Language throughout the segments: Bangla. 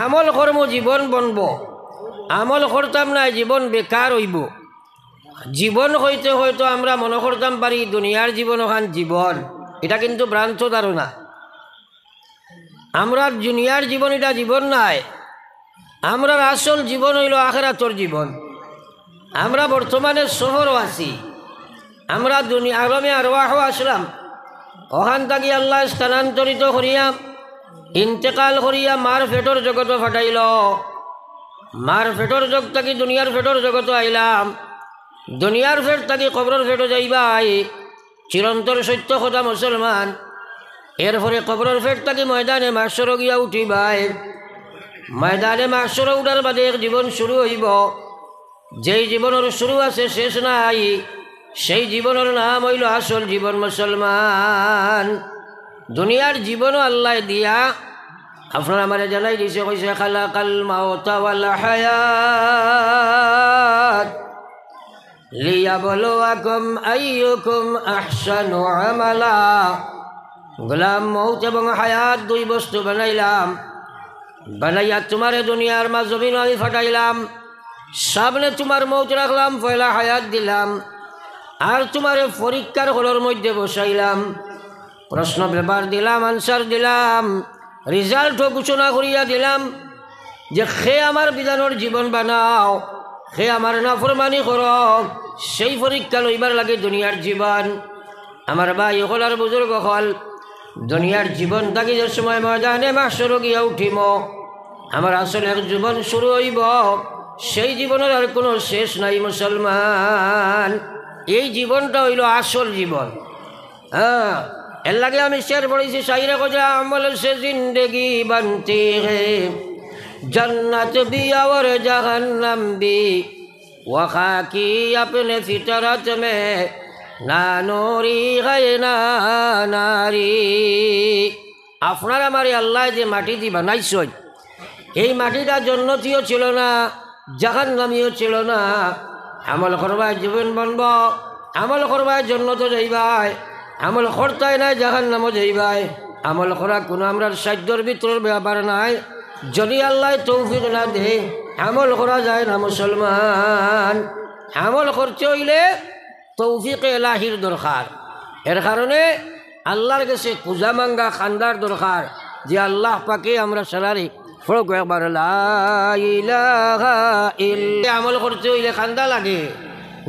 আমল কর্ম জীবন বনব, আমল করতাম না জীবন বেকার হইব। জীবন হইতে হয়তো আমরা মনে করতাম পারি দুনিয়ার জীবন ওখান জীবন, এটা কিন্তু ভ্রান্ত ধারণা। আমরা দুনিয়ার জীবন এটা জীবন নাই, আমরা আসল জীবন হইল আখিরাতের জীবন। আমরা বর্তমানে শহরও আছি, আমরা দুনিয়া আলমে আরওয়াহও আসলাম, ওখান থাকি আল্লাহ স্থানান্তরিত করিয়া ইন্তেকাল করিয়া মার ফেটর জগত ফাটাইল, মার ফেটর জগ থাকি দুনিয়ার ফেটর জগত আইলাম, দুনিয়ার ফেট থাকি কবরের ফেটও যাইবাই, চিরন্তর সত্য কথা মুসলমান। এরপরে কবরের ফেট থাকি ময়দানে মাসর গিয়া উঠিবাই, ময়দানে মাসর উঠার বাদে এক জীবন শুরু হইব, যেই জীবনের শুরু আছে শেষ নাই, সেই জীবনের নাম হইল আসল জীবন মুসলমান। দুনিয়ার জীবনও আল্লাহ দিয়া আপনারা আমারে জানাই দিছে, কইছে খালাকাল মাউতা ওয়াল হায়াত লিয়াবলুয়াকুম আইয়ুকুম আহসানু আমালা। গোলাম মৌত এবং হায়াত দুই বস্তু বানাইলাম, বানাইয়া তোমারে দুনিয়ার মা জমিন আমি ফাটাইলাম, সামনে তোমার মৌত রাখলাম, পয়লা হায়াত দিলাম, আর তোমারে পরীক্ষার হলের মধ্যে বসাইলাম, প্রশ্ন পেপার দিলাম, আনসার দিলাম, রেজাল্টও ঘোষণা করিয়া দিলাম যে সে আমার বিধানের জীবন বানাও, সে আমার নাফরমানি করক, সেই পরীক্ষা লইবার লাগে দুনিয়ার জীবন। আমার ভাই হল আর বুজুর্গ হল, দুনিয়ার জীবন থাকি যে সময় ময়দানে মাসর গিয়া উঠিম, আমার আসলে এক জীবন শুরু হইব, সেই জীবনের আর কোনো শেষ নাই মুসলমান। এই জীবনটা হইল আসল জীবন। হ্যাঁ, এর লাগে আমি শের পড়েছি, শাইরে কোজা আমল সে জিন্দগি বানতি হে, जन्नत भी और जहन्नम भी वखा की अपने फितरत में ना नूरी है ना नारी। আপনার আমার আল্লাহ যে মাটি দিয়ে বানাইছেন, এই মাটিটা জন্নতিও ছিল না, জাহান্নামীও ছিল না। আমল করবায় জীবন বনব, আমল করবায় জন্নত যাইবাই, আমল করতাই নাই জাহান্নামও যাইবাই। আমল করা কোনো আমরা সাধ্যর ভিতরের ব্যাপার নাই, যদি আল্লাহ তৌফিক না দে আমল করা যায় না মুসলমান। আমল করতে হইলে তৌফিক এলাহির দরকার। এর কারণে আল্লাহর কাছে পূজা মাঙ্গা খান্দার দরকার, যে আল্লাহ পাকে আমরা সালারি ফরক একবার লা ইলাহা ইল্লা। আমল করতে হইলে খান্দা লাগে।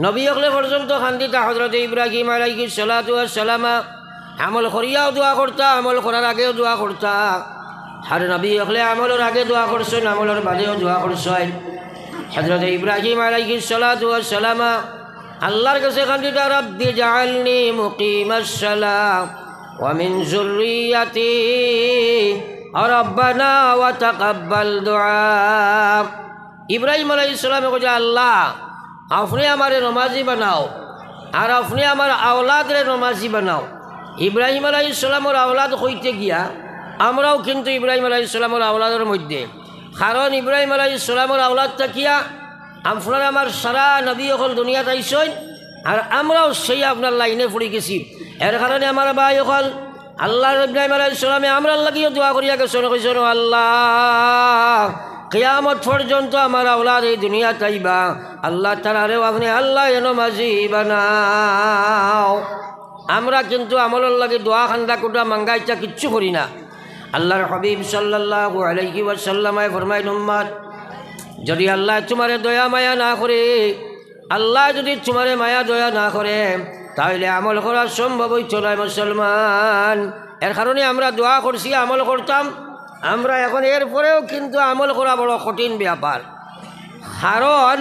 নবী হলে পর্যন্ত খান্দিতা হযরত ইব্রাহিম আলাইহিস সালাতু ওয়াস সালাম আমল করিয়াও দোয়া করতা, আমল করার আগেও দোয়া করতা। আর নবী হলে আমলের আগে দোয়া করছেন, আমলের বাদেও দোয়া করছেন। হযরত ইব্রাহিম আলাইহিস সালাতু ওয়াস সালাম আল্লাহর কাছে খান্দিতা, রব্বি জাআলনি মুকিমাস সালাহ ওয়া মিন যুররিয়াতি রব্বানা ওয়া তাকাব্বাল দুআ। ইব্রাহিম আলাইহিস সালামে কইছে, আল্লাহ আপনি আমারে নমাজি বানাও আর আপনি আমার আওলাদরে নমাজি বানাও। ইব্রাহিম আলাইহিস সালামের আওলাদ হইতে গিয়া আমরাও কিন্তু ইব্রাহিম আলাইহিস সালামের আওলাদের মধ্যে, কারণ ইব্রাহিম আলাইহিস সালামের আওলাদ থাকিয়া আপনারা আমার সারা নবী হল দুনিয়াতে আইসেন, আর আমরাও সেই আপনার লাইনে পড়ে গেছি। এর কারণে আমার ভাই হল আল্লাহ ইব্রাহিম আলাইহিস সালামে আমরা লাগিয়ে দোয়া করিয়া গেছেন, কইছেন আল্লাহ কিয়ামত পর্যন্ত আমার আওলাদ এই দুনিয়া তাইবা, আল্লাহ তাআলারে আপনি আল্লাহ এনো মাঝি বানাও। আমরা কিন্তু আমলের লাগে দোয়া খান্দা কুটা মাঙ্গা ইচ্ছা কিচ্ছু করি না। আল্লাহর হাবিব সাল্লাল্লাহু আলাইহি ওয়াসাল্লামে ফরমাইন, উম্মত যদি আল্লাহ তোমারে দয়া মায়া না করে, আল্লাহ যদি তোমারে মায়া দয়া না করে, তাহলে আমল করা সম্ভব হইতো না মুসলমান। এর কারণে আমরা দোয়া করছি, আমল করতাম আমরা, এখন এরপরেও কিন্তু আমল করা বড় কঠিন ব্যাপার। কারণ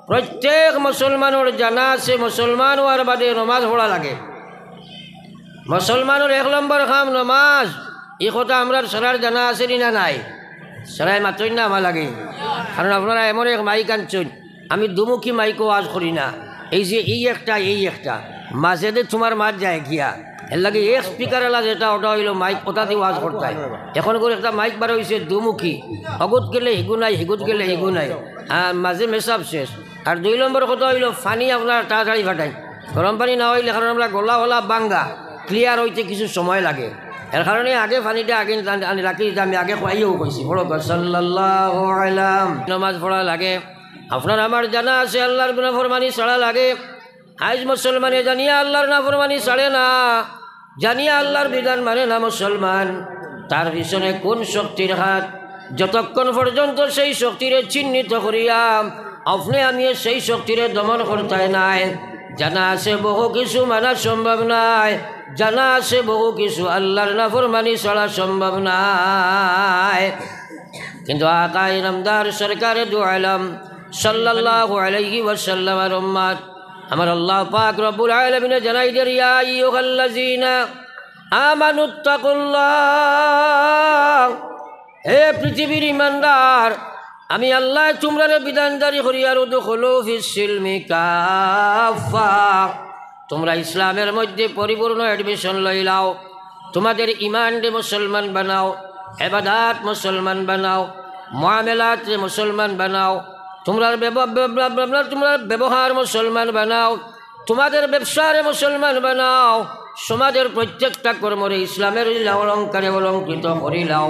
প্রত্যেক মুসলমানের জানা আছে মুসলমান হওয়ার বাদে নমাজ পড়া লাগে। মুসলমানের এক নম্বর কাম নমাজ, এই কথা আমরা সারার জানা আছে না নাই? সারাই মাত্রই না আমার লাগে। কারণ আপনারা এমন এক মাইক আনছেন, আমি দুমুখী মাইকও আজ করি না। এই যে এই একটা মাঝে দিয়ে তোমার মাছ যায় গিয়া, এর লাগে এক স্পিকার এলা যেটা ওটা হইলো মাইক, ওটা দিয়ে ওয়াজ করতে হয়। এখন করে একটা মাইক বার হয়েছে দুমুখী, অগুত গেলে হিগু নাই, হিগুত গেলে হিগু নাই, আর মাঝে মেসাব শেষ। আর দুই নম্বর কথা হইলো পানি আপনার তাড়াতাড়ি ফাটাই, গরম পানি না হইলে, কারণ আমরা গলা হলা বাঙ্গা ক্লিয়ার হইতে কিছু সময় লাগে। এর কারণে আগে পানিটা আগে আনি রাখি, আমি আগে খাইও কইছি বড় সাল্লাল্লাহু আলাইহি নামাজ পড়া লাগে। আপনার আমার জানা আছে আল্লাহর নাফরমানি ছাড়া লাগে। আজ মুসলমানে জানিয়া আল্লাহর নাফরমানি ছাড়ে না, জানিয়া আল্লাহর বিধান মানে না মুসলমান। তার পিছনে কোন শক্তির হাত? যতক্ষণ পর্যন্ত সেই শক্তিরে চিহ্নিত করিয়া আপনি আমি সেই শক্তিরে দমন করতে নাই, জানা আছে বহু কিছু মানা সম্ভব নাই, জানা আছে বহু কিছু আল্লাহর নাফরমানি ছাড়া সম্ভব নাই। কিন্তু আকা ইনামদার সরকারে দু আলম সাল্লাল্লাহু আলাইহি ওয়াসাল্লামের উম্মত আমার আল্লাহ পাক রব্বুল আলামিন জানাই দেন, ইয়া আইয়ুহাল্লাযীনা আমানুত্তাকুল্লাহ, হে পৃথিবীর ইমানদার, আমি আল্লাহ তোমরা বিধানদারি করিয়ার উদখুলু ফিস সিলমি কাফা, তোমরা ইসলামের মধ্যে পরিপূর্ণ অ্যাডমিশন লইলাও, তোমাদের ইমানকে মুসলমান বানাও, ইবাদত মুসলমান বানাও, মুআমালাত মুসলমান বানাও, তোমরা ব্যবহার মুসলমান বানাও, তোমাদের ব্যবসারে মুসলমান বানাও, সমাজের প্রত্যেকটা কর্মরে ইসলামের অলঙ্কারে অলঙ্কৃত করিলাও।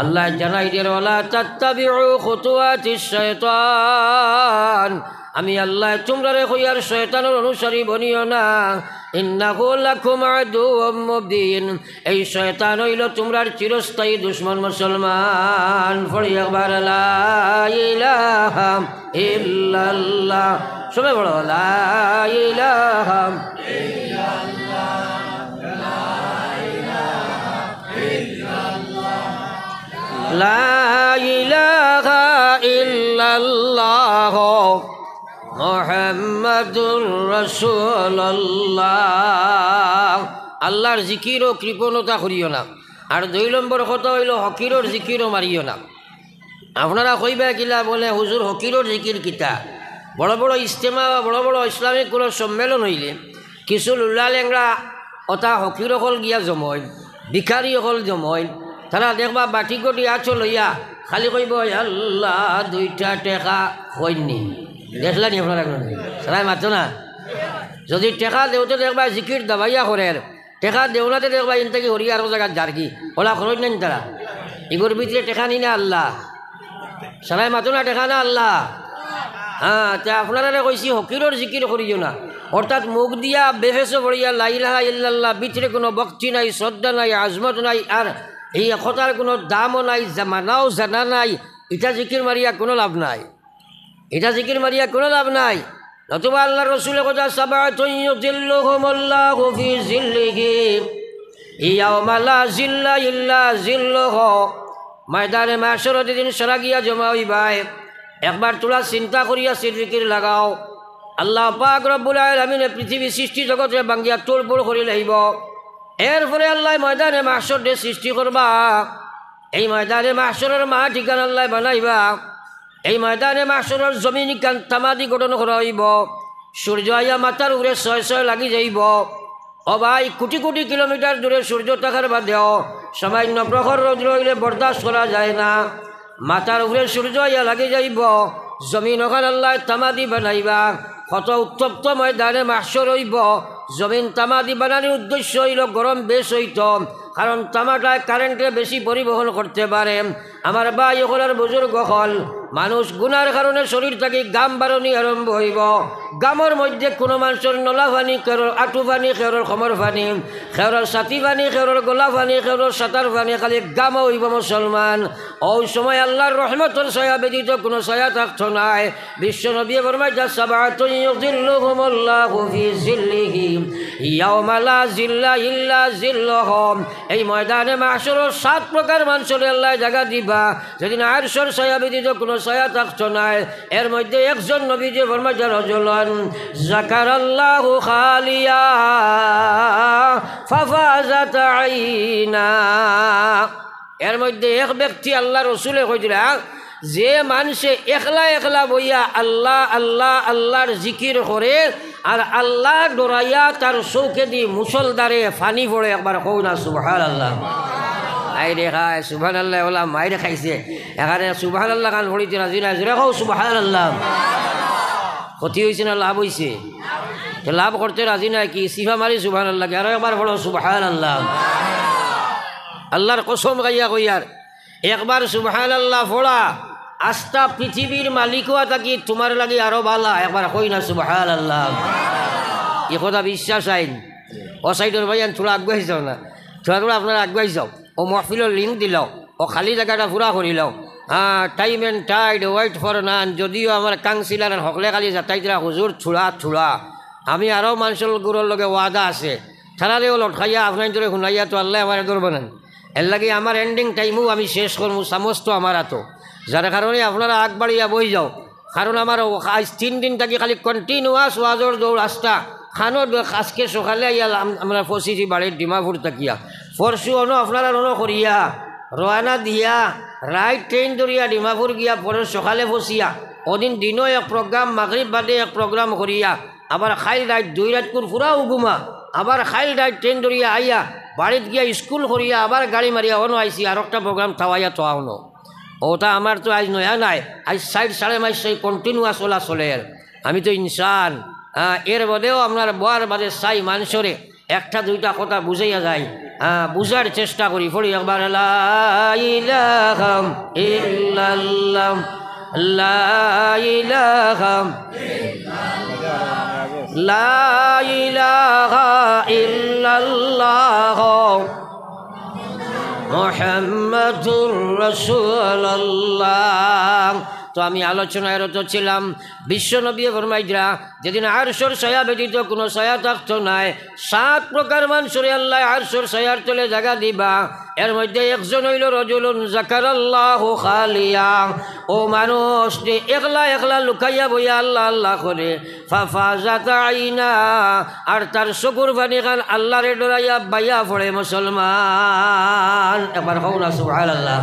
আল্লাহ জানাই দেন, ওয়ালা তাত্তাবিউ খুতুওয়াতিশ শায়তান, আমি আল্লাহ তোমরা কইয়ার শয়তানের অনুসারী বনিও না। ইন্নাহু লাকুম আদুউম মুবিন, এই শয়তান হইল তোমরার চিরস্থায়ী দুশমন মুসলমান। পড়ি একবার লা ইলাহা ইল্লাল্লাহ, সবাই বলো লা ইলাহা ইল্লাল্লাহ, লা ইলাহা ইল্লাল্লাহ মুহাম্মাদুর রাসূলুল্লাহ। আল্লাহর জিকির ও কৃপণতা করিও না। আর 2 নম্বর কথা হইল হকিরর জিকিরও মারিও না। আপনারা কইবা কিলা বলে হুজুর হকিরর জিকির কিতা? বড় বড় ইজতেমা বা বড় বড় ইসলামিক কোনো সম্মেলন হইলে কিছু লুলা লেংরা অতা হকির হল গিয়া জময়, ভিখারি হল জময়, তারা দেখবা বাটি কটি আছো লইয়া খালি কইব আল্লাহ 2টা টেকা হয়নি। দেখলেনি আপনারা? সবাই মাত্র না, যদি টেকা দেওতে দেখবা জিকির দাবাইয়া করেন, টেকা দেওনাতে দেখবা ইন থেকে হরিয়া আরো জায়গা জারকি ওলা খরচ নেন তারা। এগুলোর ভিতরে টেকা নি না আল্লাহ, সবাই মাত্র না টেকা না আল্লাহ। হ্যাঁ, তা আপনারা কইছি হকিরর জিকির করিও না, অর্থাৎ মুখ দিয়া বেফেসে পড়িয়া লা ইলাহা ইল্লাল্লাহ, ভিতরে কোনো ভক্তি নাই, শ্রদ্ধা নাই, আজমত নাই, আর এই কথার কোনো দামও নাই, জামানাও জানা নাই, এটা জিকির মারিয়া কোনো লাভ নাই, এটা জিকির মারিয়া কোনো লাভ নাই। নতুবা আল্লাহ রসুলের কথা, সাবাতুন ইউযিল্লুহুমুল্লাহু ফি জিল্লিহি ইয়াওমা লা জিল্লা ইল্লা জিল্লুহু, ময়দানে মাহশরের দিন সারা গিয়া জমা হইবাই। একবার তোলা চিন্তা করিয়া জিকির লাগাও। আল্লাহ পাক রব্বুল আলামিন পৃথিবী সৃষ্টি জগতে বাঙ্গিয়া তোড়ফোড় করি লাইব। এরপরে আল্লাহ ময়দানে মাহশর দিয়ে সৃষ্টি করবা। এই ময়দানে মাহশরের মা ঠিকানা আল্লাহ বানাইবা। এই ময়দানে মাহশরের জমিন কান তামাদি গঠন করা হইব। সূর্য আইয়া মাথার উপরে 6 লাগি যাইব। ও ভাই, কোটি কোটি কিলোমিটার দূরে সূর্য থাকার বাদেও সামান্য প্রখর রৌদ্র হইলে বরদাস্ত করা যায় না। মাথার উপরে সূর্য আইয়া লাগি যাইব, জমিন ওখান আল্লাহ তামাদি বানাইবা। কত উত্তপ্ত ময়দানে মাহশর হইব। জমিন তামাদি বানানোর উদ্দেশ্য হইল গরম বেশ হইত, কারণ তামাটায় কারেন্টে বেশি পরিবহন করতে পারে। আমার ভাই ওখানের বুজুর্গ হল, মানুষ গুনার কারণে শরীর থেকে গাম বারণি আরম্ভ হইব। গামর মধ্যে কোনো মানুষের নলা পানি, খেরোর আঁটু পানি, খেরোর খমর পানি, খেরোর ছাতি পানি, খেরোর গোলা পানি, খেরোর সাঁতার পানি, খালি গামও হইব মুসলমান। ওই সময় আল্লাহর রহমতের ছায়া ব্যতীত কোনো ছায়া থাকতো নাই। বিশ্ব নবী ফরমাইয়া, সাবাতুন ইউযিল্লুহুমুল্লাহু ফি জিল্লিহি ইয়াওমা লা জিল্লা ইল্লা জিল্লুহু, এই ময়দানে মাহশরের 7 প্রকার মানুষের আল্লাহ জায়গা দিবা, যেদিন আরশের ছায়া ব্যতীত কোনো ছায়া থাকতো নাই। এর মধ্যে একজন নবী যে ফরমাইয়া, রাজুলান যাকারাল্লাহু খালিয়া ফাফাজাত আইনা, এর মধ্যে এক ব্যক্তি আল্লাহ রসুলে কইছিল, যে মানুষে একলা একলা বইয়া আল্লাহ আল্লাহ আল্লাহর জিকির করে আর আল্লাহ ডরাইয়া তার চৌকে দি মুসলদারে ফানি পড়ে। একবার কৌ না সুবহানাল্লাহ। মাইরে খায় সুবহানাল্লাহ, ওলা মাইরে খাইছে এখানে সুবহানাল্লাহ গান পড়িতে রাজি না, জোরে কও সুবহানাল্লাহ। ক্ষতি হয়েছে না লাভ হয়েছে? লাভ করতে রাজি নাই কি? সিফা মারি সুবহানাল্লাহ, আরো একবার বলো সুবহানাল্লাহ। আল্লাহর কসম গাইয়া কইয়ার একবার সুবহানাল্লাহ পড়া আস্থা পৃথিবীর মালিকও থাকি তোমার লাগি আরো ভালা একবার কই না সুবহানাল্লাহ। এ কথা বিশ্বাস আইন ও সাইডের ভাইয়ান থোড়া আগুয়াই যাও না, থোড়া আপনারা আগুয়াই যাও। ও মহফিলের লিঙ্ক দিলাও, ও খালি জায়গাটা পুরা করিলাও। Time and tide wait for none. যদিও আমার কাউন্সিলার হকলে খালি যাতাইতরা হুজুর ছুড়া আমি আরও মানুষের গুরুর লগে ওয়াদা আছে থানারেও লটকাইয়া আপনার ধরে শুনাইয়া তো আল্লাহ আমার ধরবে না। এর লাগে আমার এন্ডিং টাইমও আমি শেষ করবো সমস্ত আমার হাতো, যার কারণে আপনারা আগ বাড়িয়া বই যাও। কারণ আমার আজ 3 দিন থাকি খালি কন্টিনিউয়াস ওয়াজর দৌড় আসতা খানো। আজকে সকালে আমরা ফসিছি বাড়ির ডিমাপুর তাকিয়া ফরসু অনো আপনারা অনো করিয়া রওনা দিয়া রাইট ট্রেন ধরিয়া ডিমাপুর গিয়া পরে সকালে ফসিয়া ওদিন দিনও এক প্রোগ্রাম মাগরিব বাদে এক প্রোগ্রাম করিয়া আবার খাইল রাইট 2 রাত পুরা উগুমা আবার খাইল রাইট ট্রেন ধরিয়া আইয়া বাড়িত গিয়া স্কুল করিয়া আবার গাড়ি মারিয়া অনো আইসি আর একটা প্রোগ্রাম থাওয়াইয়া তো আনো। ওটা আমার তো আজ নয়া নাই, আজ 60-60 মাস কন্টিনিউয়াস ওলা চলে। আমি তো ইনসান, এর বাদেও আপনার বয়ার বাদে চাই মানুষরে 1-2টা কথা বুঝাইয়া যায়, বুঝার চেষ্টা করি। পড়ি একবার লা ইলাহা ইল্লাল্লাহ লা ইলাহা লা ইলাহা ইল্লাল্লাহ মুহাম্মাদুর রাসূলুল্লাহ। তো আমি আলোচনায় রত ছিলাম বিশ্বনবী ফরমাইরা যেদিন আরশের ছায়া ব্যতীত কোনো ছায়া থাকতো নাই 7 প্রকার মানুষরে আল্লাহ আরশের ছায়ার তলে জায়গা দিবা। এর মধ্যে একজন হইল রজুলুন যাকারাল্লাহু খালিয়া, ও মানুষ যে একলা লুকাইয়া বইয়া আল্লাহ আল্লাহ করে ফাফাজাত আইনা, আর তার চকুর পানি খান আল্লাহরে ডরাইয়া বাইয়া পড়ে মুসলমান। একবার কও না সুবহানাল্লাহ।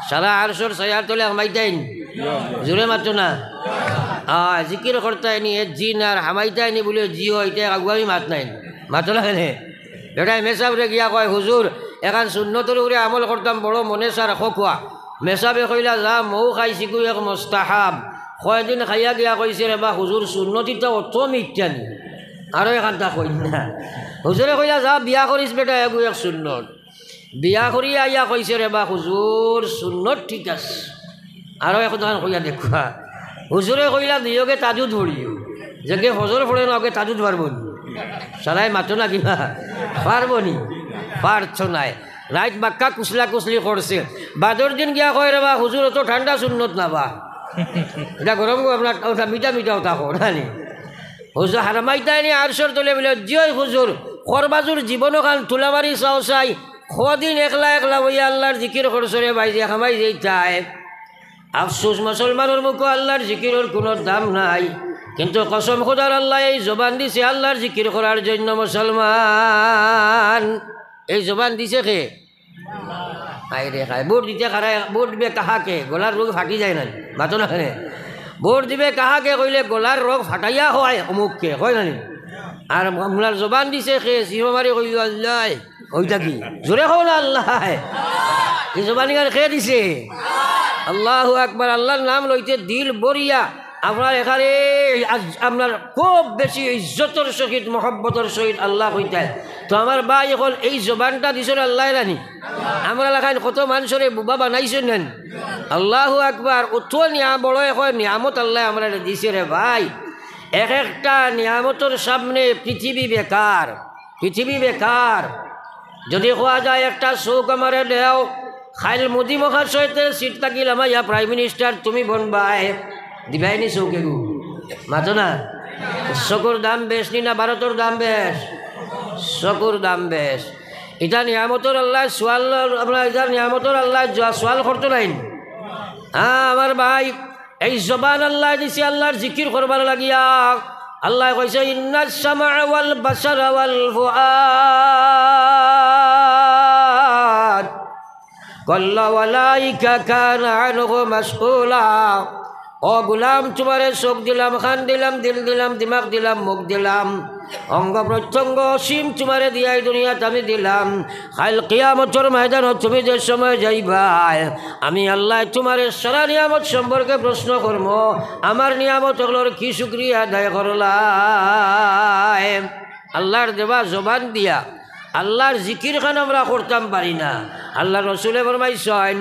সারা আরশের ছায়ার তলে হামাইতাইন জোরে মাত্র না জিকির করতাইনি এ জিন আর হামাইতাইনি বলে জি হইতে আগুয়ামি মাত নাই মাতো লাগে। এটাই মেসাবরে গিয়া কয় হুজুর এখন সুন্নতর উপরে আমল করতাম বড় মনে সার খোয়া। মেসাবে কইলা যা মৌ খাইছি গু এক মোস্তাহাব। কয়দিন খাইয়া গিয়া কইছে রে বা হুজুর সুন্নতিটা অত মিথ্যানি আরও এখানটা কই না। হুজুরে কইলা যা বিয়া করিস বেটা এগু এক সুন্নত। বিয়া করিয়া আইয়া কইছে রে বা হুজুর সুন্নত ঠিক আছে। আরও এখন কইয়া দেখা হুজুরে কইলা দিয়কে তাজুদ ধরিও যে হজর ফোড়ে নকে তাজুদ পারব নি সারাই মাতো না কিবা পারব নি পারছ নাই। রাইত বাক্কা কুচলা কুচলি করছে বাদর দিন গিয়া কয় রে বা হুজুর অত ঠান্ডা সুন্নত না বা এটা গরম আপনার ওটা মিঠা মিঠাও থাকো নানি হুজুর হারামাইতাই নি আরশর তলে বলে জিয় হুজুর করবাজুর জীবনও খান তুলা মারি চাও চাই কদিন একলা বইয়া আল্লাহর জিকির করছরে বাইরে খামাই যেইটাই। আফসোস মুসলমানের মুখে আল্লাহর জিকিরের কোনো দাম নাই, কিন্তু কসম খোদার আল্লাহ এই জবান দিছে আল্লাহর জিকির করার জন্য। মুসলমান এই জবান দিছে কে আইরে খায় ভোট দিতে খারায় ভোট দিবে কাহাকে গলার রোগ ফাটি যায় না মাতো না খানে ভোট দিবে কাহাকে কইলে গলার রোগ ফাটাইয়া হয় অমুককে হয় না। আর আপনার জবান দিছে কে চিরমারি কই আল্লাহ ওইটা কি জোরে হও না আল্লাহ এই জবানি গান খেয়ে দিছে আল্লাহু আকবার। আল্লাহর নাম লইতে দিল বরিয়া আপনার এখানে আপনার খুব বেশি ইজ্জতর সহিত মহব্বতর সহিত আল্লাহ হইতে। তো আমার ভাই এখন এই জবানটা দিছেন আল্লাহ রানি আমরা লেখান কত মানুষের বুবা বানাইছেন নেন আল্লাহু আকবার। অত বড় এখন নিয়ামত আল্লাহ আমরা দিছে রে ভাই। এক একটা নিয়ামতের সামনে পৃথিবী বেকার যদি কোয়া যায় একটা চৌক আমারে দেও খাইল মোদি মখার সহিত সিট থাকিল আমার ইয়া প্রাইম মিনিস্টার তুমি বনবাই দিবাইনি চৌকে গু মাতো না। চকুর দাম বেশ নি না ভারতের দাম বেশ চকুর দাম বেশ। এটা নিয়ামতর আল্লাহ সোয়াল আপনার এটা নিয়ামতর আল্লাহ সোয়াল করতে নাই। আমার ভাই এই জবান আল্লাহ দিছে আল্লাহর জিকির করবার লাগিয়া। আল্লাহ কইছে ইন্নাস সামা ওয়াল বাসারা ওয়াল ফুআদ কুল্লু উলাইকা কানা আনহু মাসউলা। ও গুলাম তোমারে চোখ দিলাম, কান দিলাম, দিল দিলাম, দিমাগ দিলাম, মুখ দিলাম, অঙ্গ প্রত্যঙ্গ অসীম তোমারে দিয়াই দুনিয়াত আমি দিলাম। কাল কিয়ামতের ময়দানত তুমি যে সময় যাইবাই আমি আল্লাহ তোমারে সারা নিয়ামত সম্পর্কে প্রশ্ন করব। আমার নিয়ামত ওগুলোর কি শুকরিয়া আদায় করলাই। আল্লাহর দেওয়া জবান দিয়া আল্লাহর জিকির খান আমরা করতাম পারি না। আল্লাহ রসুলে ফরমাইছেন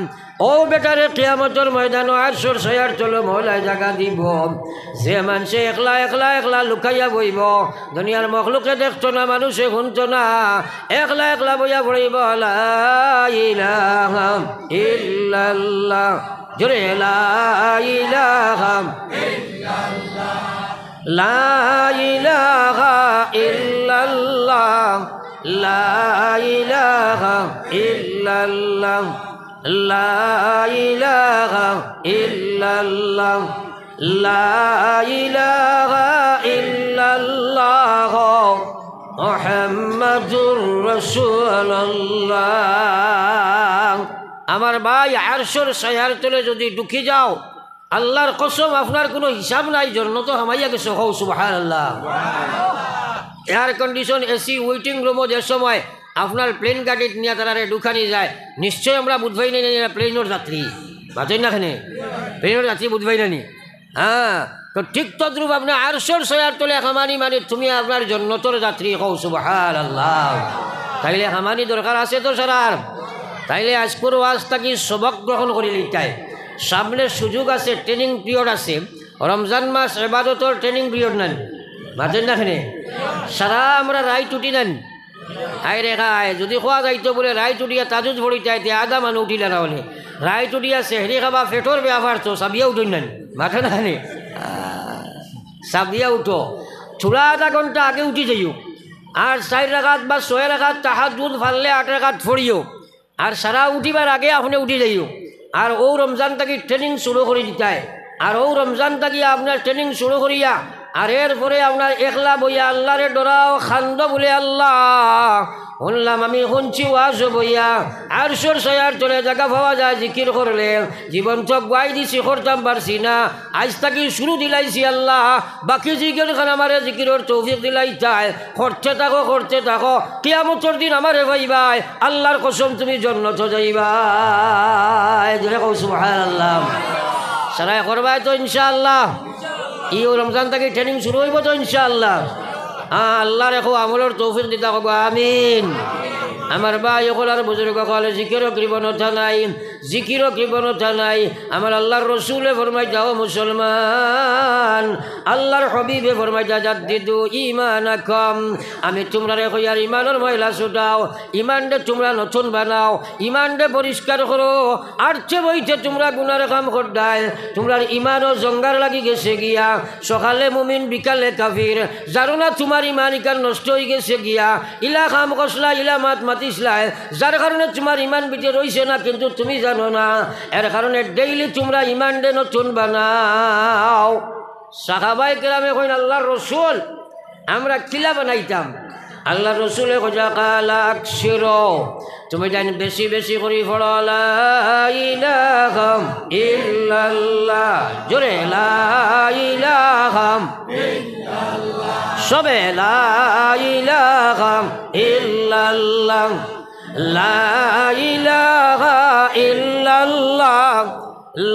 ও বেটারে কিয়ামতের ময়দান আরশের ছায়ার তলে মহলায় জায়গা দিব যে মানুষে একলা একলা একলা লুকাইয়া বইব, দুনিয়ার মখলুকে দেখতো না, মানুষে শুনতো না, একলা একলা বইয়া পড়িব লা ইলাহা ইল্লাল্লাহ, জোরে লা ইলাহা ইল্লাল্লাহ, লা ইলাহা ইল্লাল্লাহ, লা ইলাহা ইল্লাল্লাহ, লা ইলাহা ইল্লাল্লাহ, লা ইলাহা ইল্লাল্লাহ, মুহাম্মাদুর রাসূলুল্লাহ। আমার ভাই আরশের ছায়ার তলে যদি ঢুকে যাও, আল্লাহর কসম আপনার কোনো হিসাব নাই, জন্য তো হামাইয়া গেছে। হও সুবহানাল্লাহ। এয়ার কন্ডিশন এসি ওয়েটিং রুমও যে সময় আপনার প্লেন গাড়িত নিয়ে তারা ঢুকানি যায়, নিশ্চয় আমরা বুঝবাই নি প্লেনের যাত্রী বাঁচেন না, এখানে প্লেনের যাত্রী বুঝবাই না নি। হ্যাঁ, তো ঠিক তদ্রুপ আপনার আরশের ছায়ার তলে হামানি মানে তুমি আপনার জন্নতর যাত্রী। হও সুবহানাল্লাহ। তাইলে হামানি দরকার আছে তো সারার। তাইলে আজকের ওয়াজ থাকি সবক গ্রহণ করে লিটাই। সামনে সুযোগ আছে, ট্রেনিং পিরিয়ড আছে, রমজান মাস ইবাদতর ট্রেনিং পিরিয়ড নেন বাঁচেন না, এখানে সারা আমরা রায় টুটি নেন। আই রেখায় যদি খোয়া যাইতো বলে রায় টুটিয়া তাজুজ ভরি চাইতে আধা মানুষ উঠিলে না হলে রায় টুটিয়া সেহরি খাবা ফেটোর ব্যাপার তো সাবিয়া উঠুন নেন মাথা না, এখানে সাবিয়া উঠো, চূড়া আধা ঘন্টা আগে উঠি যাইও, আর 4 রাকাত বা 6 রাকাত তাহাজ্জুদ ফাললে 8 রাকাত ফড়িও, আর সারা উঠিবার আগে আপনি উঠি যাইও। আর ও রমজান থাকি ট্রেনিং শুরু করে দিতায়, আর ও রমজান থাকি আপনার ট্রেনিং শুরু করিয়া আর এরপরে আপনার একলা বইয়া আল্লাহরে ডরাও খান্দ বলে আল্লাহ শুনলাম আমি শুনছি ওয়াজ বইয়া আরশের ছায়ার তলে জায়গা পাওয়া যায় জিকির করলে, জীবন তো গাই দিছি করতাম পারছি না, আজ থাকি শুরু দিলাইছি আল্লাহ, বাকি জিকির খান আমারে জিকিরের তৌফিক দিলাই চায়, করতে থাকো কিয়ামতের দিন আমারে ভাইবাই আল্লাহর কসম তুমি জান্নাত যাইবাই। জোরে কও সুবহানাল্লাহ। সারাই করবাই তো ইনশাআল্লাহ। ই রমজান থেকে ট্রেনিং শুরু হইব তো ইনশাআল্লাহ। আল্লাহ রেখো আমলের তৌফিক দিতা কব আমিন। আমার ভাই সকল বুজুর্গ সকলে জিকিরও কৃপণতা নাই, জিকিরও কৃপণতা নাই। আমার আল্লাহর রসুলে ফরমাই যাও মুসলমান, আল্লাহর হবিবে ফরমাই যা জাদ্দিদু ঈমানাকুম, আমি তোমরা রেখো ইয়ার ইমানের ময়লা ছুটাও, ইমানটা তোমরা নতুন বানাও, ইমানটা পরিষ্কার করো, আরছে বইতে তোমরা গুনার কাম করদায়, তোমরা ইমানও জঙ্গার লাগি গেছে গিয়া, সকালে মুমিন বিকালে কাফির, জানো না তোমার ইমান ইকান নষ্ট হয়ে গেছে গিয়া, ইলা কাম কসলা ইলা মাত মাতিসলায়, যার কারণে তোমার ইমান বিটে রইছে না কিন্তু তুমি জানো না, এর কারণে ডেইলি তোমরা ইমান ডে নতুন বানাও। সাহাবায়ে কেরামে কইন আল্লাহর রসুল আমরা কিলা বানাইতাম, আল্লাহর রসুলে কইয়া কালা আকসিরো, তুমি জানি বেশি বেশি করে পড়ো লা ইলাহা ইল্লাল্লাহ, জোরে লা ইলাহা ইল্লাল্লাহ, সবে লা ইলাহা ইল্লাল্লাহ, লা ইলাহা ইল্লাল্লাহ,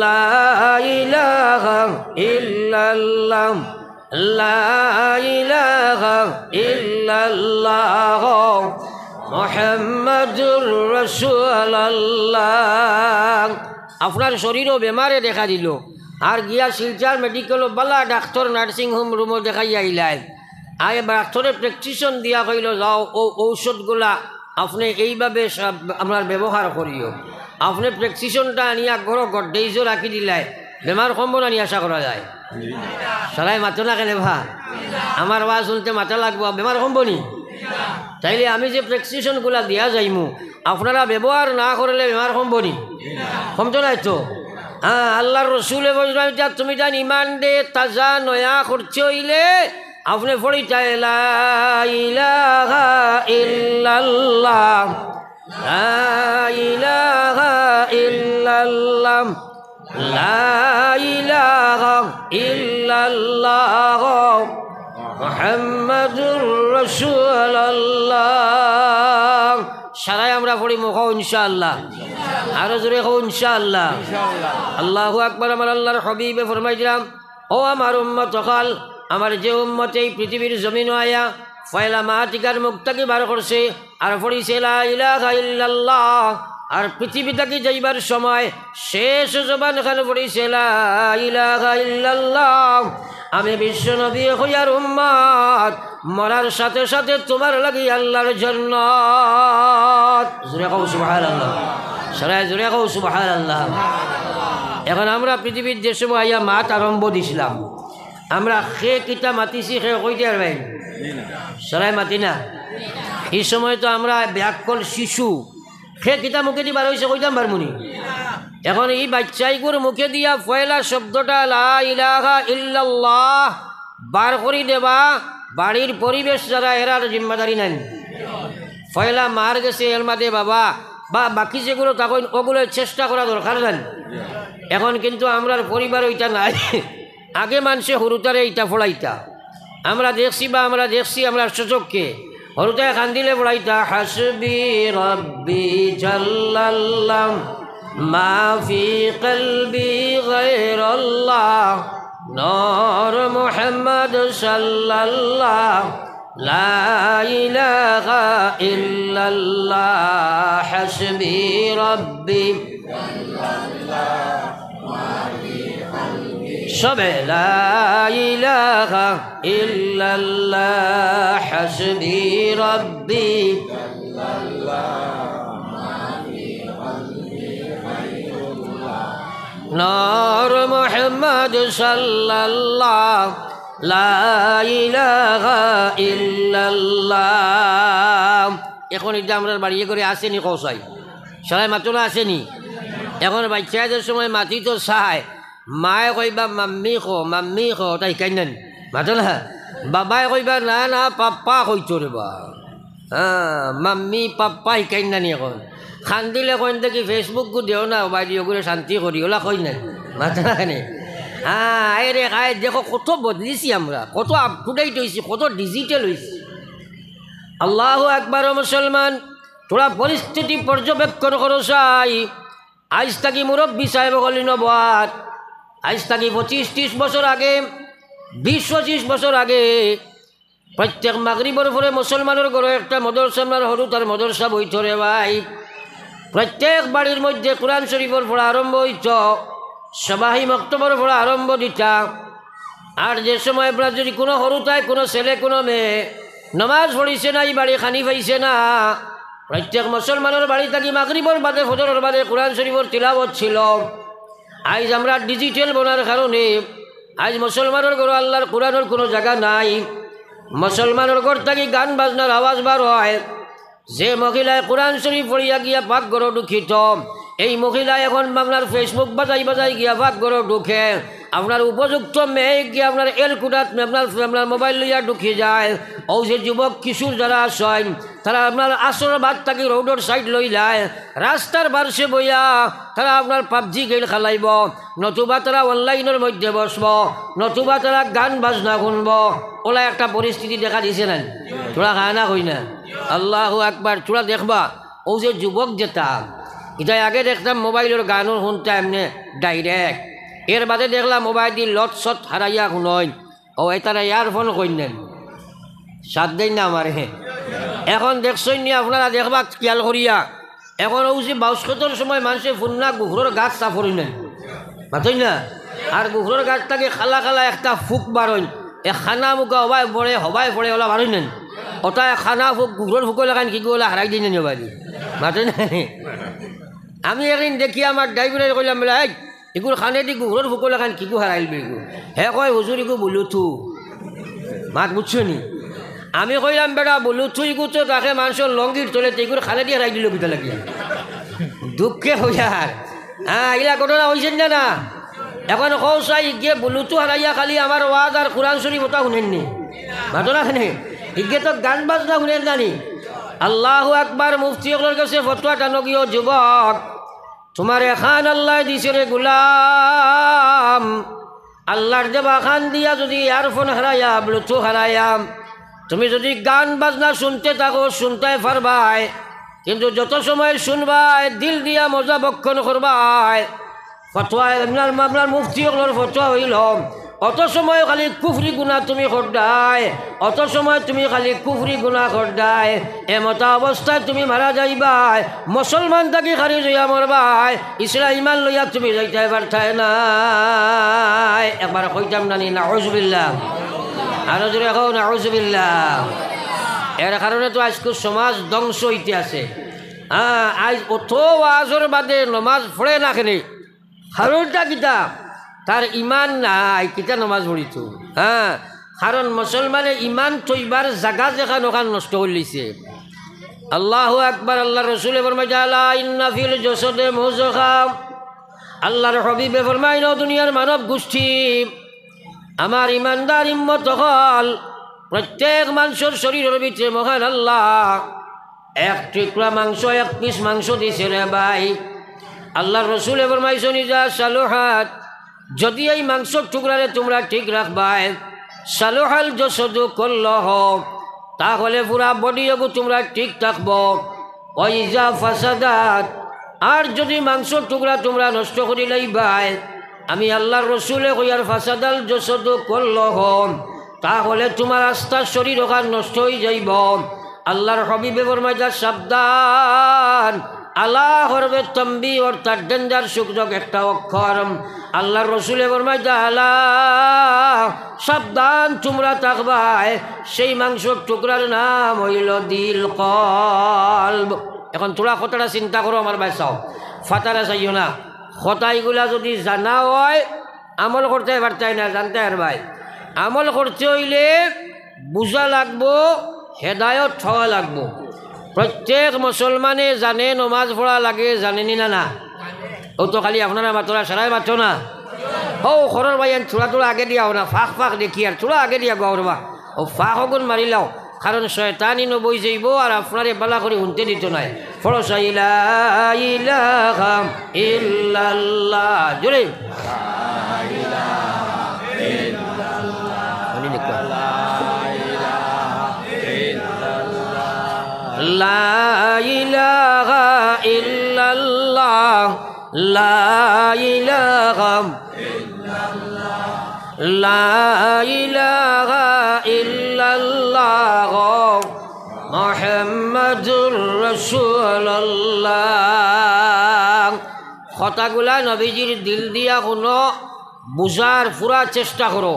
লা ইলাহা ইল্লাল্লাহ, লা ইলাহা ইল্লাল্লাহ, মুহাম্মাদুর রাসূলুল্লাহ। আপনার শরীরও বেমারে দেখা দিল, আর গিয়া শিলচর মেডিকেল বালা ডাক্তার নার্সিং হোম রুমও দেখাই আইলাই, আর ডাক্তারের প্রেসক্রিপশন দিয়া কইল যাও ও ঔষধগুলা আপনি এইভাবে আপনার ব্যবহার করিও, আপনি প্রেসক্রিপশনটা আনিয়া ঘর গড্ডেইজও রাখি দিলাই, বেমার কমব না নিয়ে আশা করা যায়। সবাই মাথো না কেন ভা, আমার ওয়াজ শুনতে মাথা লাগবো, বেমার কমব নি? তাইলে আমি যে প্রেসক্রিপশনগুলা দিয়া যাইমু আপনারা ব্যবহার না করলে বেমার কমব নি? কমতো নাই তো। হ্যাঁ, আল্লাহর রসুলে বললাম তুমি জান ইমান দে তাজা নয়া করছে হইলে আপনি পড়িটাই লা ইলাহা ইল্লাল্লাহ, লা ইলাহা ইল্লাল্লাহ, লা ইলাহা ইল্লাল্লাহ, মুহাম্মাদুর রাসূলুল্লাহ। সারাই আমরা পড়ি মুখ ইনশাআল্লাহ, আরো জোরে হো ইনশাআল্লাহ। আল্লাহু আকবার। আমার আল্লাহর হাবিবে ফরমাইছিলাম ও আমার উম্মত সকল, আমার যে উম্মত এই পৃথিবীর জমিন আয়া পয়লা মাটিকার মুখটাকে বার করছে আর পড়িছে লা ইলাহা ইল্লাল্লাহ। আর পৃথিবী থেকে যাইবার সময় শেষ জবান খানে পড়িছে লা ইলাহা ইল্লাল্লাহ। আমি বিশ্ব নবী হইয়ার উম্মত, মরার সাথে সাথে তোমার লাগি আল্লাহর জান্নাত। জোরে কও সুবহানাল্লাহ, সরাই জোরে কও সুবহানাল্লাহ। এখন আমরা পৃথিবীর যে সময় আইয়া মাত আরম্ভ দিছিলাম, আমরা সে কিতা মাতিছি সে কইতে আর ভাই সরাই মাতি না। এই সময় তো আমরা ব্যাকল শিশু, সে কিতা মুখে দি বার হয়েছে কইতাম পারমুনি। এখন এই বাচ্চাইগুর মুখে দিয়া পয়লা শব্দটা লা ইলাহা ইল্লাল্লাহ বার করি দেবা, বাড়ির পরিবেশ যারা এরার জিম্মাদারি নেন। পয়লা মার গেছে এর মাঝে বাবা বা বাকি যেগুলো তখন ওগুলো চেষ্টা করা দরকার নেন। এখন কিন্তু আমরার পরিবার ওইটা নাই। আগে মানুষে হরুতারে এইটা ফোড়াইতা আমরা দেখছি, বা আমরা দেখছি আমরা সুযোগকে হরুতায় কান্দিলে ফোড়াইতা হাসবি রব্বি জাল্লাল্লাহ মা ফি কলবি গায়রুল্লাহ নূর মুহাম্মদ সাল্লাল্লাহ লা ইলাহা ইল্লাল্লাহ হাসবি রব্বি সবে লা ইলাহা ইল্লাল্লাহ হাসবি রব্বি নূর মুহাম্মদ সাল্লাল্লাহ লা ইলাহা ইল্লাল্লাহ। এখন এটা আমরা বাড়িয়ে করে আসেনি কৌশাই সবাই মাতলা আসেনি। এখন বাচ্চাদের সময় মাতি তো চায়, মায়ে কইবা মাম্মি খো তাই কাইনেন মাতলা, বাবাই কইবা না না পাপ্পা কইতো রে বা, হ্যাঁ মাম্মি পাপ্পা শিকাই নানি। এখন খান দিলে কইন দেখি ফেসবুকও দিও না বাইরে করে শান্তি করি ওলা কই নাই মাতলা খানে। হ্যাঁ রে খায় দেখো কত বদলিছি আমরা, কত আপ টু ডেট হয়েছি, কত ডিজিটাল হয়েছি। আল্লাহু আকবার মুসলমান, তোরা পরিস্থিতি পর্যবেক্ষণ করো চাই। আজ থাকি মুরব্বী সাহেব গলি নবাদ, আজ থাকি 25-30 বছর আগে, 20-25 বছর আগে প্রত্যেক মাগরিবর পরে মুসলমানের ঘরে একটা মদরসা হরু তার মদরসা বইত রে ভাই। প্রত্যেক বাড়ির মধ্যে কোরআন শরীফের পড়া আরম্ভ হইত, সবাই মক্তবর পড়া আরম্ভ দিতা। আর যে সময় আপনার যদি কোনো হরুতায় কোনো ছেলে কোনো মেয়ে নমাজ পড়িছে না, এই বাড়ি খানি পাইছে না, প্রত্যেক মুসলমানের বাড়ি থাকি মাগরিবর বাদে ফজরের বাদে কোরআন শরীফের তিলাওয়াত ছিল। আজ আমরা ডিজিটাল বনার কারণে আজ মুসলমানের ঘর আল্লাহর কোরআনের কোনো জায়গা নাই। মুসলমানের ঘর থাকি গান বাজনার আওয়াজ বার হয়। যে মহিলায় কোরআন শরীফ পড়িয়া গিয়া পাকঘর ঢুকিত, এই মহিলা এখন আপনার ফেসবুক বাজাই বাজাই গিয়া পাকঘর ঢুকে। আপনার উপযুক্ত মেয়ে গিয়ে আপনার এলকুডাত আপনার মোবাইল লইয়া ঢুকি যায়। ও যে যুবক কিশোর যারা আসেন তারা আপনার আসর ভাত থাকি রোডের সাইড লই যায়, রাস্তার বারসে বইয়া তারা আপনার পাবজি গেল খেলাইব, নতুবা তারা অনলাইনের মধ্যে বসব, নতুবা তারা গান বাজনা শুনব। ওলা একটা পরিস্থিতি দেখা দিছে না, তোরা খায় না কই না। আল্লাহু আকবার, তোরা দেখবা ও যে যুবক যেটা এটা আগে দেখতাম মোবাইলের গানও শুনতাম এমনি ডাইরেক্ট, এর বাদে দেখলাম মোবাইল দিয়ে লত সত হারাইয়া শুনইন। ও তারা ইয়ারফোন কইনেন সাত দিন না আমার। এখন দেখছই নি আপনারা দেখবা খেয়াল করিয়া, এখন ও যে 22-70 সময় মানুষের ফুন্না গুহরের গাছ সাফরি নেন মাতই না। আর গুহরের গাছটাকে খালা খালা একটা ফুক বারইন, এ খানা মুখা হবাই পড়ে ওলা বারই নেন। ওটা খানা ফুক গুহরের ফুক লাগান কি ওলা হারাই দিন বাড়ি মাতই না। আমি একদিন দেখি আমার ড্রাইভারে কইলাম বলে এই এগুলো খানে দি গুহরের ফুক লাগান কি হারাইল বেগু, হে কয় হুজুর এগু বলুথু মাত বুঝছো নি। আমি কইলাম বেটা বলুথু ইগু তো তাকে মানুষের লঙ্গির চলে এগুলো খানে দিয়ে হারাই দিল বিটা লাগিয়া দুঃখে হইয়ার। হ্যাঁ এগুলা ঘটনা হয়েছেন না না। এখন কৌ চাই গিয়ে বলুথু হারাইয়া খালি আমার ওয়াজ আর কোরআন শরীফ ওটা শুনেননি ঘটনা খানে, ইগে তো গান বাজনা শুনেন জানি। আল্লাহু আকবার, মুফতি ওগুলোর কাছে ফতোয়া টানকীয় যুবক, তোমার এখান আল্লাহ দিছে রে গুলাম, আল্লাহর দেবা খান দিয়া যদি ইয়ারফোন হারাইয়া ব্লুটুথ হারাইয়া তুমি যদি গান বাজনা শুনতে থাকো শুনতে পারবাই, কিন্তু যত সময় শুনবাই দিল দিয়া মজা বক্ষণ করবাই। ফতোয়া আপনার মুফতি ওগুলোর ফতোয়া হইল অত সময় খালি কুফরি গুণা তুমি করদায়, অত সময় তুমি খালি কুফরি গুণা করদায়, এমতা অবস্থায় তুমি মারা যাইবাই, মুসলমান থাকি খারিজ হইয়া মরবাই, ইসলাম ইমান লইয়া তুমি যাইতে পারতায় নাই। একবার কইতাম নানি নাউজুবিল্লাহ, আরো জোরে এখন নাউজুবিল্লাহ। এর কারণে তো আজকে সমাজ ধ্বংস হইতে আছে। আজ অত ওয়াজর বাদে নমাজ পড়ে না খেলে কারণটা কিতা তার ইমান নাই, কিতা নমাজ পড়িত। কারণ মুসলমানে ইমান থইবার জাগা যেখান ওখান নষ্ট করে লিছে। আল্লাহু আকবার। আল্লাহ রসুলে ফরমাইছে আলা ইন্না ফিল জাসাদে মুযগা। আল্লাহর হাবিবে ফরমাইল দুনিয়ার মানব গোষ্ঠী আমার ইমানদার ইম্মত হল, প্রত্যেক মানুষের শরীরের ভিতরে মহান আল্লাহ এক টুকরা মাংস, এক পিস মাংস দিছে রে ভাই। আল্লাহর রসুলে ফরমাইছে নিজা সালুহাত, যদি এই মাংসর টুকরারে তোমরা ঠিক রাখবাই, সালুহাল জাসাদু কুল্লুহু, তাহলে পুরা বডিও তোমরা ঠিক থাকব। ওয়াইজা ফাসাদাত, আর যদি মাংসর টুকরা তোমরা নষ্ট করে লইবাই, আমি আল্লাহর রসুলে কইয়ার ফাসাদাল জাসাদু কুল্লুহু, তাহলে তোমার আস্থার শরীর ওখান নষ্ট হয়ে যাইব। আল্লাহর হাবিবে ফরমাইছে সাবধান, আল্লাহ হরবে তম্বি, অর্থাৎ ডেঞ্জার সূচক একটা অক্ষর। আল্লাহর রসুলে ফরমাইছে আল্লাহ সাবধান তোমরা থাকবাই, সেই মাংসর টুকরার নাম হইল দিল কলব। এখন তোরা কথাটা চিন্তা করো আমার ভাই, চাও ফাতারা চাইও না, কথাইগুলা যদি জানা হয় আমল করতে পারতাই না, জানতে আর ভাই আমল করতে হইলে বুঝা লাগবো, হেদায়ত হওয়া লাগবো। প্রত্যেক মুসলমানে জানে নমাজ পড়া লাগে, জানেনি না? না, ও তো খালি আপনারা মাতরা সারাই মাত্র না, ও খরর ভাই থোড়া থোড়া আগে দিয়াও না, ফাঁক ফাঁক দেখি আর থোড়া আগে দিয়া গৌরবা, ও ফাঁক হগুন মারি লাও, কারণ শয়তানি নবই যাইব আর আপনারে বালা করে শুনতে দিত নাই। ফরসা ইলা ইলাহা ইল্লাল্লাহ, জোরে লা ইলাহা ইল্লাল্লাহ, লা ইলাহা ইল্লাল্লাহ, লা ইলাহা ইল্লাল্লাহ মুহাম্মাদুর রাসূলুল্লাহ। কথাগুলা নবীজির দিল দিয়া কোনো বুঝার পুরা চেষ্টা করো,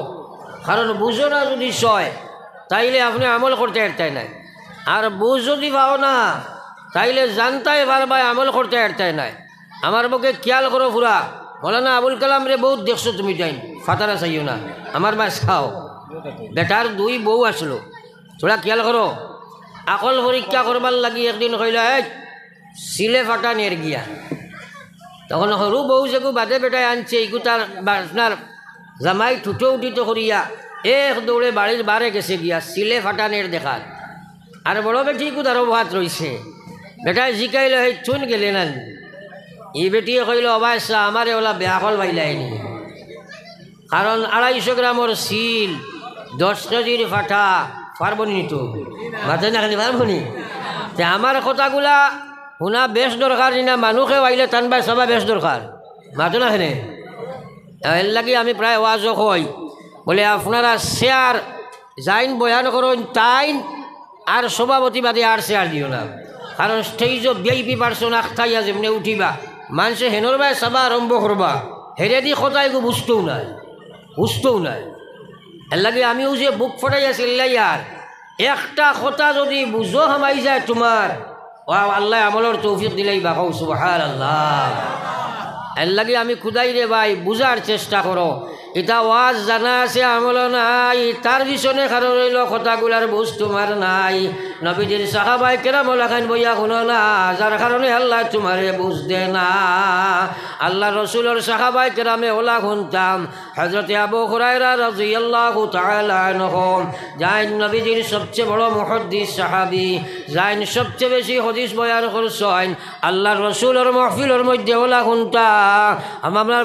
কারণ বুঝো না যদি সয় তাইলে আপনি আমল করতে পারতেন নাই, আর বুঝ যদি পাও না তাইলে জানতাই পারবাই আমল করতে পারতেন নাই। আমার পক্ষে খেয়াল করো পুরা, মৌলানা আবুল কালাম রে বহুত দেখছো তুমি, টাইম ফাতারা চাইও না, আমার বাস খাও। বেটার দুই বউ আসলো, তোরা খেয়াল করো। আকল পরীক্ষা করবার লাগি একদিন কইল সিলে ফাটা নের গিয়া, তখন সরু বউ যেগু বাদে বেটায় আনছে, এইগু তার আপনার জামাই ঠুটো উঠিত করিয়া এক দৌড়ে বাড়ির বারে গেছে গিয়া সিলে ফাটা নের দেখার। আর বড় বেটি কু তারও ভাত রয়েছে, বেটায় জিকাইল সেই চুন গেলে না, এই বেটিয়ে কইল অবাইসা আমারে ওলা বেয়া কল বাইলাইনি, কারণ 250 গ্রামর সিল 10 কেজির ফাটা পারবনি তো মাথা না খালি পারবনি। আমার কথাগুলা শুনা বেশ দরকার না, মানুষে আইলে টানবাই সবাই বেশ দরকার, মাথো না খেনে। এর লাগি আমি প্রায় ওয়াজও কই বলে আপনারা শেয়ার যাইন বয়ান করুন তাইন, আর সভাপতিবাদী আর শেয়ার দিও না, কারণ স্টেজও ভিআইপি পার্সন আখতাইয়া যেমনি উঠিবা মানুষে হেনর বাই চাবা আরম্ভ করবা, হেরে দি কথাইগু বুঝতেও নাই। এর লাগে আমিও যে বুক ফটাই আছিলাই আর একটা কথা যদি বুঝো হামাই যায় তোমার, আল্লাহ আমলের তৌফিক দিলেই বাকাও সুবহানাল্লাহ। এর লাগে আমি খুদাই রে ভাই বুঝার চেষ্টা করো, এটা ওয়াজ জানা আছে আমল নাই, তার পিছনে কারণ রইল কথাগুলার বুঝ তোমার নাই। নবীজির সাহাবায়ে কেরাম ওলাখান বইয়া শুনো না, যার কারণে আল্লাহ তোমারে বুঝদে না। আল্লাহ রসুলের সাহাবায়ে কেরামে ওলা শুনতাম, হযরতে আবু হুরায়রা রাদিয়াল্লাহু তাআলা আনহু যাইন নবীজির সবচেয়ে বড় মুহাদ্দিস সাহাবী, যাইন সবচেয়ে বেশি হাদিস বয়ান করছেন, আল্লাহর রসুলের মাহফিলের মধ্যে ওলা শুনতাম। আমরা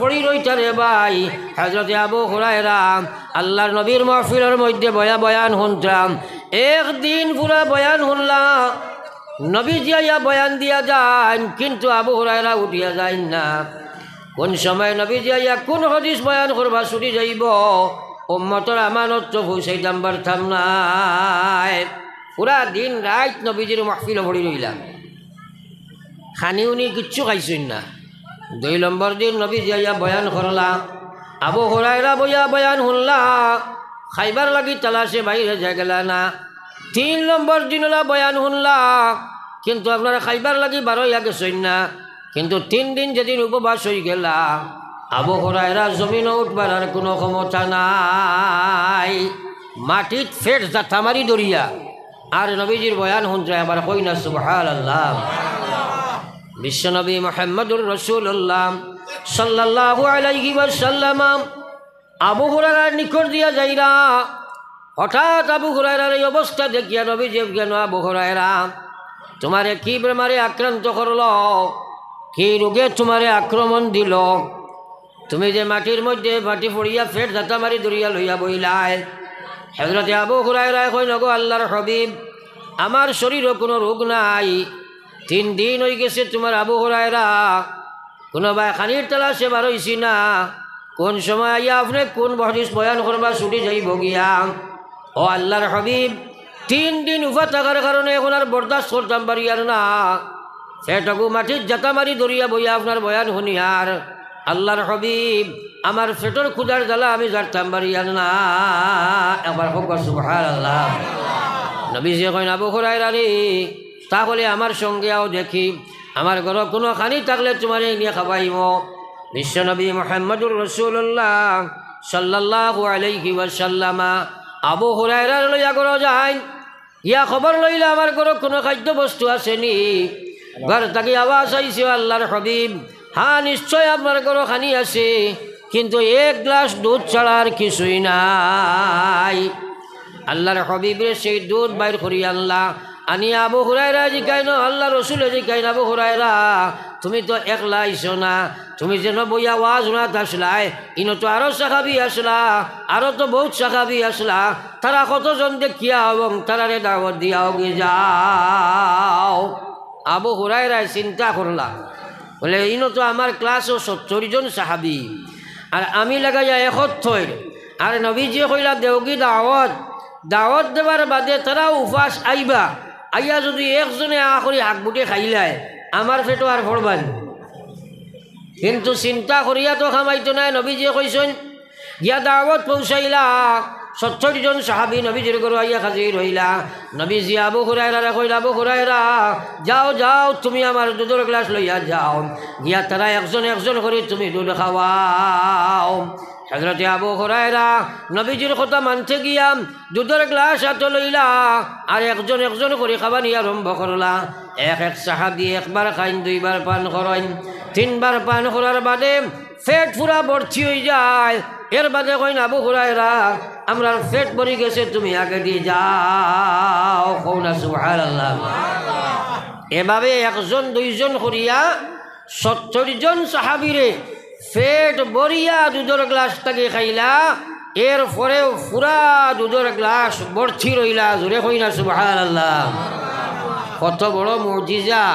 পড়ি রইতা রে ভাই, হযরতে আবু হুরায়রা আল্লাহর নবীর মাহফিলের মধ্যে বয়ান শুনতাম। একদিন পুরা বয়ান শুনলাম, নবী জিয়া বয়ান দিয়া যান, কিন্তু আবু হুরায়রা উঠিয়া যায় না। কোন সময় নবীজি আইয়া কোন হাদিস বয়ান করবা ছুটি যাইব উম্মতর আমানত তো পৌঁছাইতাম পারতাম নাই। পুরা দিন রাত নবীজির মাহফিল ভরি রইলাম, খানি উনি কিচ্ছু খাইছেন না। 2 নম্বর দিন নবীজি আইয়া বয়ান করলা, আবু হুরায়রা বইয়া বয়ান শুনলা, খাইবার লাগি তালাশে বাইরে যাই গেলা না। 3 নম্বর দিন ওলা বয়ান শুনলা, কিন্তু আপনারা খাইবার লাগি বারোইয়া গেছেন না। কিন্তু 3 দিন যেদিন উপবাস হয়ে গেলা, আবু হুরায়রা জমিন উঠবার আর কোনো ক্ষমতা নাই, মাটিত ফেট জাথা মারি দরিয়া আর নবীজির বয়ান শুনতে আবার কই না সুবহানাল্লাহ। বিশ্বনবী মুহাম্মদুর রাসূলুল্লাহ সাল্লাল্লাহু আলাইহি ওয়াসাল্লাম আবু হুরায়রার নিকট দিয়া যাইরা, হঠাৎ আবু হুরায়রার এই অবস্থা দেখিয়া নবীজি কেন আবু হুরায়রা তোমারে কি বেমারে আক্রান্ত করলো, কি রোগে তোমারে আক্রমণ দিল, তুমি যে মাটির মধ্যে মাটি পড়িয়া ফেট জাতা মারি দরিয়া লইয়া বইলাই। হযরতে আবু হুরায়রা কই নগো আল্লাহর হাবিব, আমার শরীরে কোনো রোগ নাই, 3 দিন হয়ে গেছে তোমার আবু হুরায়রা কোনো খানির তালাশে বার হইছি না, কোন সময় আইয়া আপনি কোন হাদিস বয়ান করবা ছুটি যাইব গিয়া। ও আল্লাহর হাবিব, 3 দিন উফা থাকার কারণে এখন আর বরদাস্ত করতাম পারি আর না, সেটাকু মাটির জাতা মারি দরিয়া বইয়া আপনার বয়ান শুনি আর আল্লাহর হাবিব আমার ফেটর ক্ষুদার জ্বালা আমি জানতাম পারি আর না। একবার হোক সুবহানাল্লাহ। নবীজি কইন আবু হুরায়রা রে, তাহলে আমার সঙ্গে আও দেখি, আমার ঘর কোনো খানি থাকলে তোমার নিয়ে খাবাইব। বিশ্বনবী মুহাম্মদুর রাসূলুল্লাহ সাল্লাল্লাহু আলাইহি ওয়াসাল্লাম আবু হুরায়রা লইয়া ঘর যায়, ইয়া খবর লইলে আমার ঘর কোনো খাদ্য বস্তু আসেনি। ঘর থাকি আওয়াজ আইছে আল্লাহর হাবিব, হ্যাঁ নিশ্চয় আপনার ঘর খানি আছে, কিন্তু 1 গ্লাস দুধ ছাড়া আর কিছুই নাই। আল্লাহর হাবিবরে সেই দুধ বাইর করি আল্লাহ আনি আবু হুরায়রা জিকাইন, আল্লাহ রসুলে জিকাইন আবু হুরায়রা তুমি তো একলা আইছো না, তুমি যেন বইয়া ওয়াজ শোনাতে আসলাই, ইনো তো আরো সাহাবি আসলা, আরো তো বহুত সাহাবি আসলা, তারা কতজন দেখিয়া এবং তারারে দাওয়াত দিয়াও গে যাও। আবু হুরায়রা চিন্তা করলা, বলে ইনো তো আমার ক্লাসও 70 জন সাহাবি আর আমি লাগাইয়া 71, আর নবীজি কইলা দেওগি দাওয়াত দেবার বাদে তারা উপাস আইবা, আইয়া যদি একজনে আখরি হাক বুটে খাইলায় আমার পেটো আর ভরবান। কিন্তু চিন্তা করিয়া তো খামাইতো নাই। নবীজি কইছেন গিয়া দাওয়াত পৌঁছাইলা, 70 জন সাহাবি নবীজির ঘর আইয়া হাজির হইলা। নবীজি আবু হুরায়রা কইলা, আবু হুরায়রা যাও যাও, তুমি আমার দুধের গ্লাস লইয়া যাও, গিয়া তারা একজন একজন করে তুমি দুধ খাওয়াও। হযরতে আবু হুরায়রা নবীজির কথা মানতে গিয়া দুধের গ্লাস হাতে লইলা আর একজন একজন করে খাবানি আরম্ভ করলা। এক সাহাবি 1 বার খাইন, 2 বার পান করেন, 3 বার পান করার বাদে পেট পুরা ভর্তি হয়ে যায়। এর বাদে কইন আবু হুরায়রা আমরা পেট ভরে গেছে, তুমি আগে দিয়ে যাও। কওনা সুবহানাল্লাহ। এভাবে 1 জন 2 জন করিয়া 70 জন সাহাবিরে পেট ভরিয়া দুধের গ্লাস তাকে খাইলা। এরপরে পুরা দুধের গ্লাস ভর্তি রইলা। জোরে কইনা সুবহানাল্লাহ। কত বড় মুজিজা,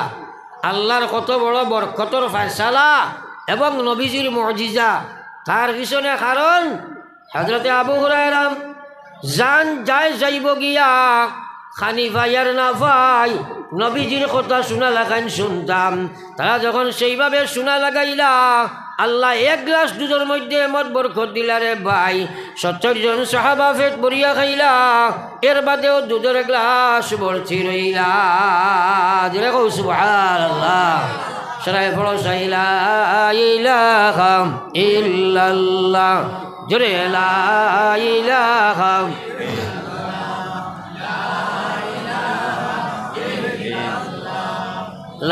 আল্লাহর কত বড় বরকতর ফয়সালা এবং নবীজির মুজিজা। তার পিছনে কারণ হযরতে আবু হুরায়রা জান যাইব গিয়া খানি ভাইয়ার না ভাই নবীজির কথা শোনা লাগাইন শুনতাম। তারা যখন সেইভাবে শোনা লাগাইলা, আল্লাহ 1 গ্লাস দুধের মধ্যে মত বরকত দিলা রে ভাই। 70 জন সাহাবা পেট ভরিয়া খাইলা, এর বাদেও দুধের গ্লাস ভর্তি রইলা। জোরে কও সুবহানাল্লাহ। সরাই পড়ো লা ইলাহা ইল্লাল্লাহ। জোরে লা ইলাহা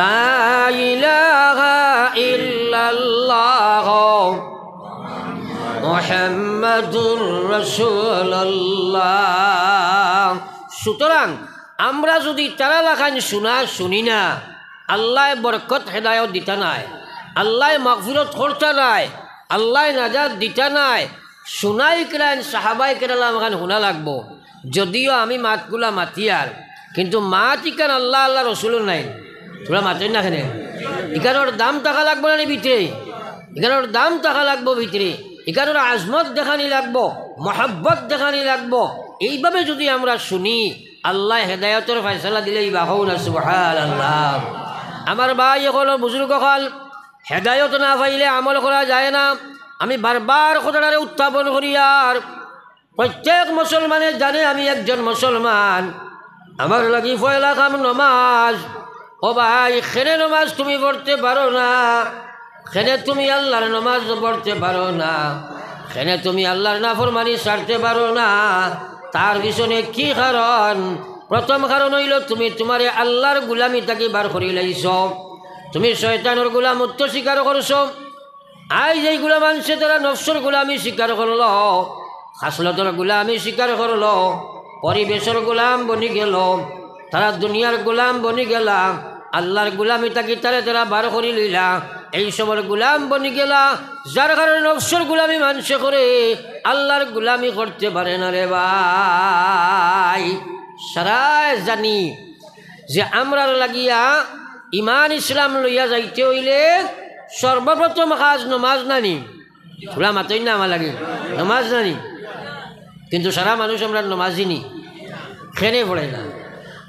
লা ইলাহা ইল্লাল্লাহ মুহাম্মাদুর রাসূলুল্লাহ। সুতরাং আমরা যদি তারা লাখান শুনি না, আল্লাহ বরকত হেদায়ত দিতা নাই, আল্লাহ মাগফিরত করতা নাই, আল্লাহ নাজাত দিতা নাই। শুনাই কেরান সাহাবাই কেরালা আমাকে শুনা লাগবো। যদিও আমি মাতগুলা মাতিয়ার, কিন্তু মাত ইকান আল্লাহ আল্লাহ রসুল নাই। তোরা মাতেন না খেলে ইকানোর দাম টাকা লাগবো না ভিতরে। এখানোর দাম থাকা লাগবো ভিতরে, এখানোর আজমত দেখানি লাগবো, মহাব্বত দেখানি লাগবো। এইভাবে যদি আমরা শুনি, আল্লাহ হেদায়তের ফয়সালা দিলেই বাহু না সুবহানাল্লাহ। আমার ভাই এখন বুজুর্গ হল, হেদায়ত না পাইলে আমল করা যায় না। আমি বারবার কথাটারে উত্থাপন করি, আর প্রত্যেক মুসলমানের জানে আমি একজন মুসলমান। আমার লাগি পয়লা কাম নমাজ। ও ভাই, খেনে নমাজ তুমি পড়তে পারো না, খেনে তুমি আল্লাহর নমাজ পড়তে পারো না, খেনে তুমি আল্লাহর নাফরমানি ছাড়তে পারো না, তার পিছনে কি কারণ? প্রথম কারণ হইল তুমি তোমারে আল্লাহর গুলামি তাকে বার করি লাইছ, তুমি শয়তানের গুলামত্ব স্বীকার করছো। আজ এই গুলাম আনছে তারা নফসর গুলামি স্বীকার করল, খাসলতর গুলামি স্বীকার করল, পরিবেশের গুলাম বনি গেল, তারা দুনিয়ার গুলাম বনি গেলা, আল্লাহর গুলামি তাকে তারা বার করি লইলা, এই সময়ের গুলাম বনি গেলা। যার কারণে নফসর গুলামি মানুষে করে, আল্লাহর গুলামি করতে পারে না রে ভাই। সারাই জানি যে আমরার লাগিয়া ইমান ইসলাম লইয়া যাইতে হইলে সর্বপ্রথম কাজ নমাজ নানি। তোলা মাতই না আমার লাগে নমাজ নানি, কিন্তু সারা মানুষ আমরা নমাজই নি, খেনে পড়ে না।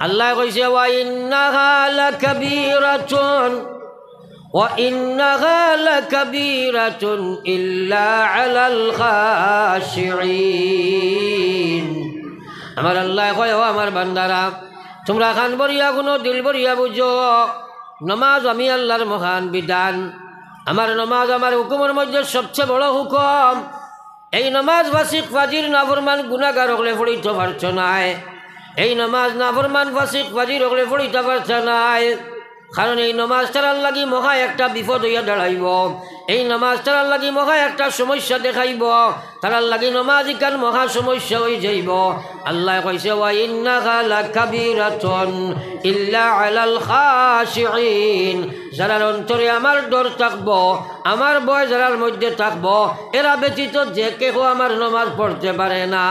আল্লাহ কইছে ওয়া ইন্নাহা লাকাবীরাতুন ওয়া ইন্নাহা লাকাবীরাতুন ইল্লা আলাল খাশিঈন। আমার আল্লাহ কয়, ও আমার বান্দারা, তোমরা খান বরিয়া কোনো দিল বরিয়া বুঝো, নমাজ আমি আল্লাহর মহান বিধান। আমার নমাজ আমার হুকুমের মধ্যে সবচেয়ে বড় হুকুম। এই নমাজ ফাসিক ফাজির নাফরমান গুনাহগার হলে পড়িতে পারছ নাই, এই নমাজ নাফরমান ফাসিক ফাজির হলে পড়িতে পারছ নাই। কারণ এই নমাজ তারার লাগি মহা একটা বিপদ হইয়া দাঁড়াইব, এই নমাজ তারার লাগি মহা একটা সমস্যা দেখাইব, তারার লাগি নমাজ ইকান মহা সমস্যা হয়ে যাইব। আল্লাহ কইছে ওয়া ইন্নাহা লাকাবীরাতুন ইল্লা আলাল খাশিঈন। যারার অন্তরে আমার ডর থাকবো, আমার ভয় যারার মধ্যে থাকবো, এরা ব্যতীত যে কেউ আমার নমাজ পড়তে পারে না।